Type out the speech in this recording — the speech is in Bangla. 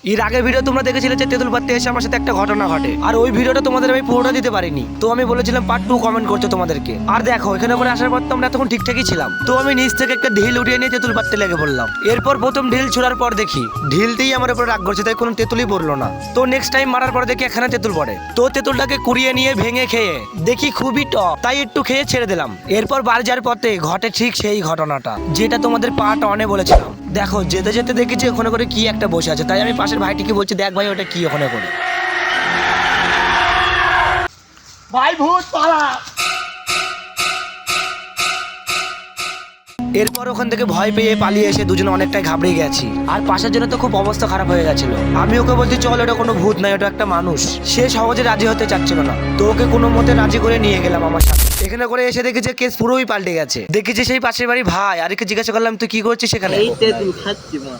এর আগের ভিডিও তোমরা দেখেছিলে যে তেঁতুল পাড়তে এসে আমার সাথে একটা ঘটনা ঘটে, আর ওই ভিডিওটা তোমাদের আমি পুরোটা দিতে পারিনি। তো আমি বলেছিলাম পার্ট 2 কমেন্ট করতে তোমাদেরকে। আর দেখো এখানে করে আসার পর তো আমরা তখন ঠিকঠাকই ছিলাম। তো আমি নিচ থেকে একটা ঢিল উঠিয়ে নিয়ে তেঁতুল পাড়তে লেগে পড়লাম। এরপর প্রথম ঢিল ছোড়ার পর দেখি ঢিলতেই আমার উপরে রাগ করছে, তাই কোনো তেঁতুলই পড়লো না। তো নেক্সট টাইম মারার পর দেখি এখানে তেঁতুল পড়ে। তো তেঁতুলটাকে কুড়িয়ে নিয়ে ভেঙে খেয়ে দেখি খুবই টক, তাই একটু খেয়ে ছেড়ে দিলাম। এরপর বাড়ি যাওয়ার পথে ঘটে ঠিক সেই ঘটনাটা যেটা তোমাদের পার্ট 1 এ বলেছিলাম। দেখো যেতে যেতে দেখেছি ওখানে করে কি একটা বসে আছে, তাই আমি পাশের ভাইটিকে বলছি দেখ ভাই ওটা কি ওখানে করে। ভাই ভূত পালা। এরপর ওখান থেকে ভয় পেয়ে পালিয়ে এসে দুজনে অনেকটাই ঘাবড়ে গেছি। আর পাশের জন্য তো খুব অবস্থা খারাপ হয়ে গেছিল। আমি ওকে বলছি চল ওটা কোনো ভূত নয়, ওটা একটা মানুষ। সে সহজে রাজি হতে চাচ্ছিল না, তো ওকে কোনো মতে রাজি করে নিয়ে গেলাম আমার সাথে। এখানে করে এসে দেখি যে কেস পুরোই পাল্টে গেছে। দেখি যে সেই পাশের বাড়ি ভাই, আর একে জিজ্ঞাসা করলাম তুই কি করছিস সেখানে। এই তেঁতুল খাচ্ছি মা।